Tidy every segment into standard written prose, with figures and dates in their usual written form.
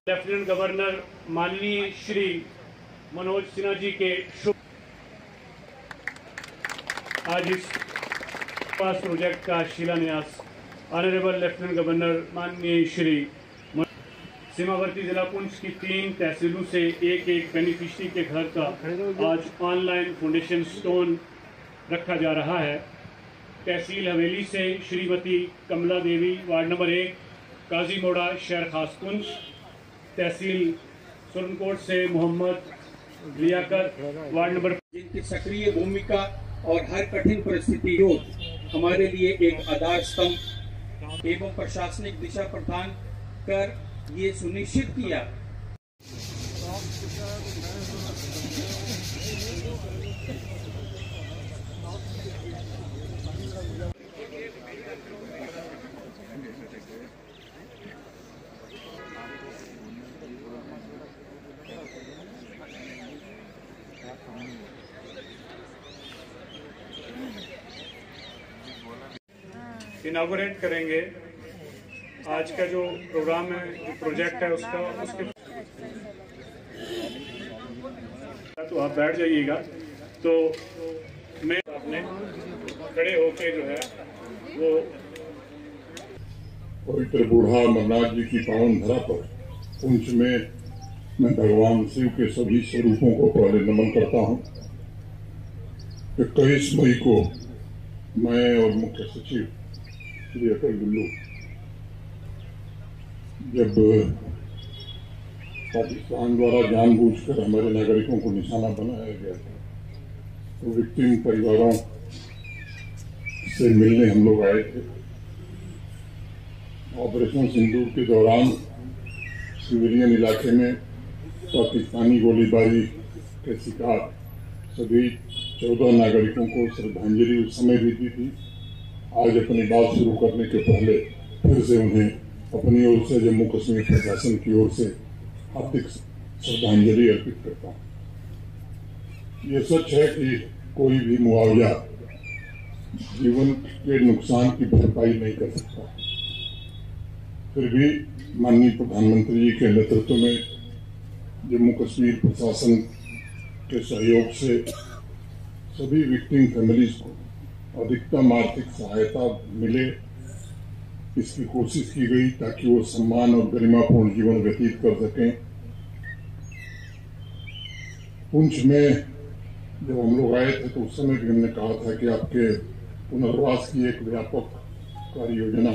Lieutenant governor माननीय श्री मनोज सिन्हा जी के शुभ आज इस पास प्रोजेक्ट का शिलान्यास ऑनरेबल लेफ्टिनेंट गवर्नर माननीय श्री सीमावर्ती जिला पुंछ की 3 तहसीलों से एक बेनिफिशरी के घर का आज ऑनलाइन फाउंडेशन स्टोन रखा जा रहा है। तहसील हवेली से श्रीमती कमला देवी, वार्ड नंबर 1, काजी मोड़ा, शहर खास पुंछ। तहसील सुरनकोट से मोहम्मद लियाकत, वार्ड नंबर, जिनकी सक्रिय भूमिका और हर कठिन परिस्थिति योग हमारे लिए एक आधार स्तंभ एवं प्रशासनिक दिशा प्रदान कर ये सुनिश्चित किया इनागोरेट करेंगे। आज का जो प्रोग्राम है, जो प्रोजेक्ट है उसके तो आप बैठ जाइएगा। तो मैं अपने खड़े होके जो है वो पवित्र बूढ़ा अमरनाथ जी की पावन धरा पर पुंछ में मैं भगवान शिव के सभी स्वरूपों को पहले नमन करता हूँ। 21 मई को मैं और मुख्य सचिव श्री अटल गुल्लू जब पाकिस्तान द्वारा जानबूझकर हमारे नागरिकों को निशाना बनाया गया था तो विक्टिम परिवारों से मिलने हम लोग आए थे। ऑपरेशन सिंदूर के दौरान सिविलियन इलाके में पाकिस्तानी गोलीबारी के शिकार सभी 14 नागरिकों को श्रद्धांजलि उस समय भी दी थी। आज अपनी बात शुरू करने के पहले फिर से उन्हें अपनी ओर से जम्मू कश्मीर प्रशासन की ओर से हार्दिक श्रद्धांजलि अर्पित करता हूँ। ये सच है कि कोई भी मुआवजा जीवन के नुकसान की भरपाई नहीं कर सकता। फिर भी माननीय प्रधानमंत्री जी के नेतृत्व में जम्मू कश्मीर प्रशासन के सहयोग से सभी विक्टिम फैमिलीज को अधिकतम आर्थिक सहायता मिले, इसकी कोशिश की गई ताकि वो सम्मान और गरिमापूर्ण जीवन व्यतीत कर सकें। पुंछ में जब हम लोग आए थे तो उस समय भी हमने कहा था कि आपके पुनर्वास की एक व्यापक कार्य योजना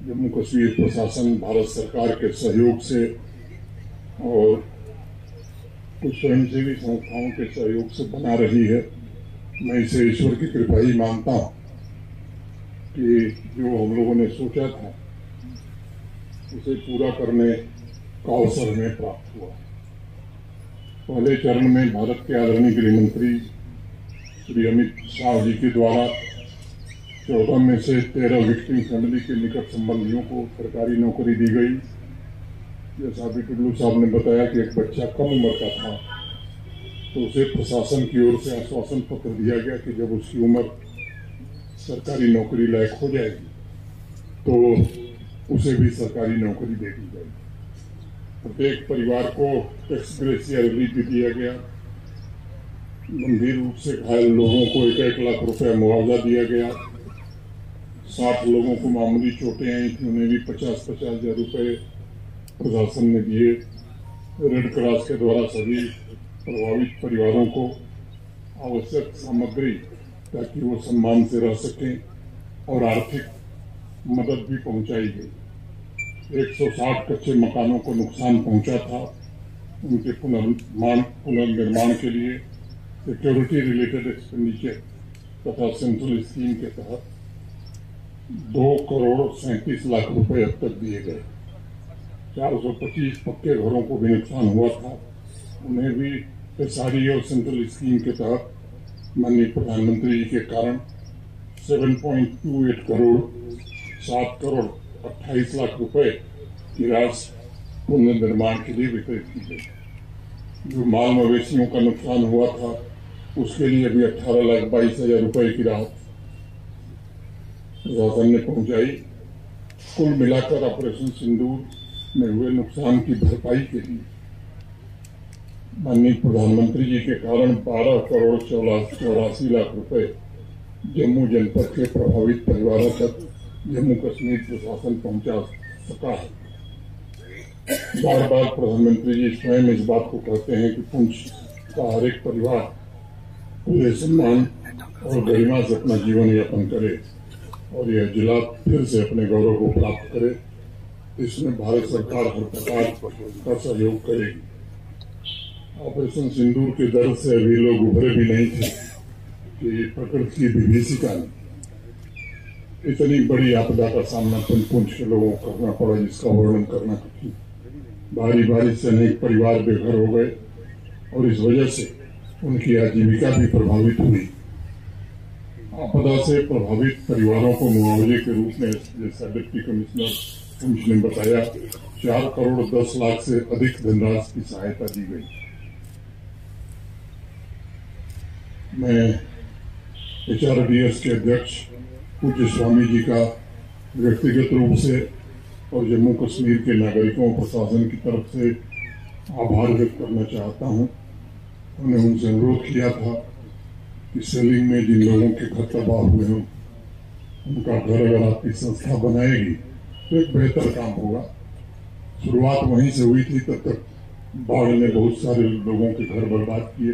जम्मू कश्मीर प्रशासन, भारत सरकार के सहयोग से और कुछ स्वयंसेवी संस्थाओं के सहयोग से बना रही है। मैं इसे ईश्वर की कृपा ही मानता हूँ कि जो हम लोगों ने सोचा था उसे पूरा करने का अवसर हमें प्राप्त हुआ। पहले चरण में भारत के आदरणीय गृह मंत्री श्री अमित शाह जी के द्वारा 14 में से 13 विक्टिम फैमिली के निकट संबंधियों को सरकारी नौकरी दी गई। जैसा अभी टुल्लू साहब ने बताया कि एक बच्चा कम उम्र का था तो उसे प्रशासन की ओर से आश्वासन पत्र दिया गया कि जब उसकी उम्र सरकारी नौकरी लायक हो जाएगी तो उसे भी सरकारी नौकरी दे दी जाएगी। प्रत्येक परिवार को टैक्स ग्रेसिया रिलीफ भी दिया गया। गंभीर रूप से घायल लोगों को 1-1 लाख रुपए मुआवजा दिया गया। 60 लोगों को मामूली चोटें आई थी, उन्हें भी 50-50 हजार रुपए प्रशासन ने दिए। रेड क्रॉस के द्वारा सभी प्रभावित परिवारों को आवश्यक सामग्री ताकि वो सम्मान से रह सकें और आर्थिक मदद भी पहुंचाई गई। 160 कच्चे मकानों को नुकसान पहुंचा था, उनके पुनर्निर्माण के लिए सिक्योरिटी रिलेटेड एक्सपेंडिचर तथा सेंट्रल स्कीम के तहत 2 करोड़ 37 लाख रुपए अब तक दिए गए। 425 पक्के घरों को भी नुकसान हुआ था, उन्हें भी एसआरई और सेंट्रल स्कीम के तहत माननीय प्रधानमंत्री जी के कारण 7.28 करोड़ 7 करोड़ 28 लाख रुपए की राशि पुनर्निर्माण के लिए वितरित की गई। जो माल मवेशियों का नुकसान हुआ था उसके लिए भी 18,22,000 रुपए की राहत प्रशासन ने पहुंचाई। कुल मिलाकर ऑपरेशन सिंदूर में हुए नुकसान की भरपाई के लिए माननीय प्रधानमंत्री जी के कारण 12 करोड़ 84 लाख रुपए जम्मू जनपद के प्रभावित परिवारों तक जम्मू कश्मीर प्रशासन पहुंचा सका है। बार बार प्रधानमंत्री जी स्वयं इस बात को कहते हैं कि पुंछ का हर एक परिवार पूरे सम्मान और गरिमा से अपना जीवन यापन करे और यह जिला फिर से अपने गौरव को प्राप्त करे। इसमें भारत सरकार हर प्रकार का सहयोग करेगी। ऑपरेशन सिंदूर के दर्द से अभी लोग उभरे भी नहीं थे कि प्रकृति की विभीषिका ने इतनी बड़ी आपदा का सामना पुंछ के लोगों को करना पड़ा, जिसका वर्णन करना कठिन। बारी बारी से अनेक परिवार बेघर हो गए और इस वजह से उनकी आजीविका भी प्रभावित हुई। आपदा से प्रभावित परिवारों को मुआवजे के रूप में जैसा डिप्टी कमिश्नर पुंछ ने बताया 4 करोड़ 10 लाख से अधिक धनराशि की सहायता दी गई। मैं HRDS के अध्यक्ष पूज्य स्वामी जी का व्यक्तिगत रूप से और जम्मू कश्मीर के नागरिकों प्रशासन की तरफ से आभार व्यक्त करना चाहता हूं। उन्हें उनसे अनुरोध किया था कि सेलिंग में जिन लोगों के घर तबाह हुए हों उनका घर अगर आपकी संस्था बनाएगी तो एक बेहतर काम होगा। शुरुआत वहीं से हुई थी, तब तक बाढ़ ने बहुत सारे लोगों के घर बर्बाद किए।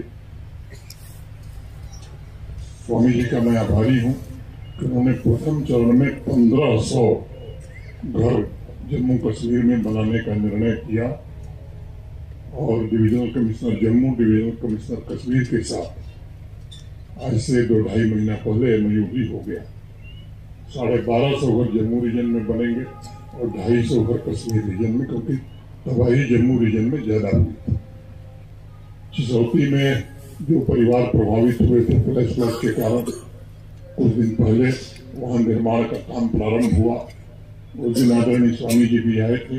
स्वामी जी का मैं आभारी हूं कि उन्होंने प्रथम चरण में 1500 घर जम्मू कश्मीर में बनाने का निर्णय किया और divisional commissioner Jammu, divisional commissioner Kashmir के साथ आज से 2-2.5 महीना पहले MOU भी हो गया। 1250 घर जम्मू रीजन में बनेंगे और 250 घर कश्मीर रीजन में, क्योंकि तबाही जम्मू रीजन में ज्यादा हुई थी। चिसौती में जो परिवार प्रभावित हुए थे फ्लैश फ्लड के कारण, कुछ दिन पहले वहां निर्माण का काम प्रारंभ हुआ। उस दिन आदरणीय स्वामी जी भी आए थे।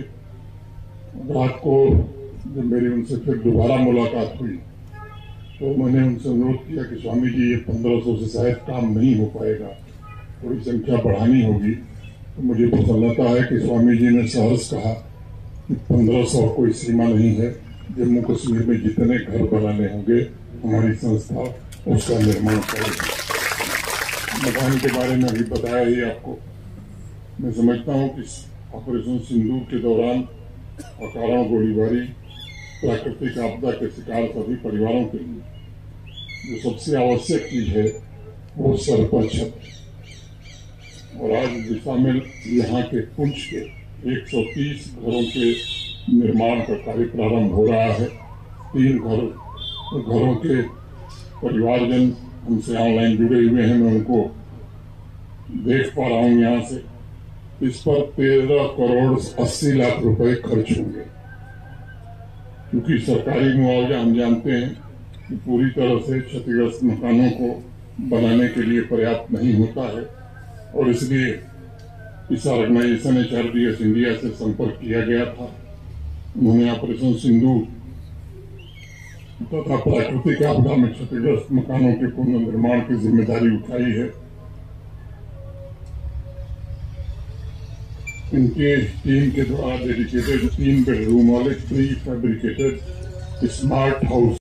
रात को जब मेरी उनसे फिर दोबारा मुलाकात हुई तो मैंने उनसे अनुरोध किया कि स्वामी जी ये 1500 से शायद काम नहीं हो पाएगा, थोड़ी संख्या बढ़ानी होगी। तो मुझे प्रसन्नता है कि स्वामी जी ने सहर्ष कहा कि 1500 कोई सीमा नहीं है, जम्मू कश्मीर में जितने घर बनाने होंगे हमारी संस्था उसका निर्माण करेगी। मकान के बारे में अभी बताया ही आपको। मैं समझता हूँ कि ऑपरेशन सिंदूर के दौरान अकारण गोलीबारी, प्राकृतिक आपदा के शिकार सभी परिवारों के लिए जो सबसे आवश्यक चीज है वो सर पर छत। और आज दिशा में यहाँ के पुंछ के 130 घरों के निर्माण का कार्य प्रारंभ हो रहा है। 3 घरों के परिवारजन हमसे ऑनलाइन जुड़े हुए हैं, मैं उनको देख पा रहा हूँ यहाँ से। इस पर 13 करोड़ 80 लाख रुपए खर्च होंगे, क्योंकि सरकारी मुआवजा हम जानते हैं कि पूरी तरह से क्षतिग्रस्त मकानों को बनाने के लिए पर्याप्त नहीं होता है और इसलिए इस ऑर्गेनाइजेशन HRDS इंडिया से संपर्क किया गया था। उन्होंने ऑपरेशन सिंदूर तथा प्राकृतिक आपदा में क्षतिग्रस्त मकानों के पुनर्निर्माण की जिम्मेदारी उठाई है। इनके टीम के द्वारा डेडिकेटेड 3 बेडरूम वाले प्री फैब्रिकेटेड स्मार्ट हाउस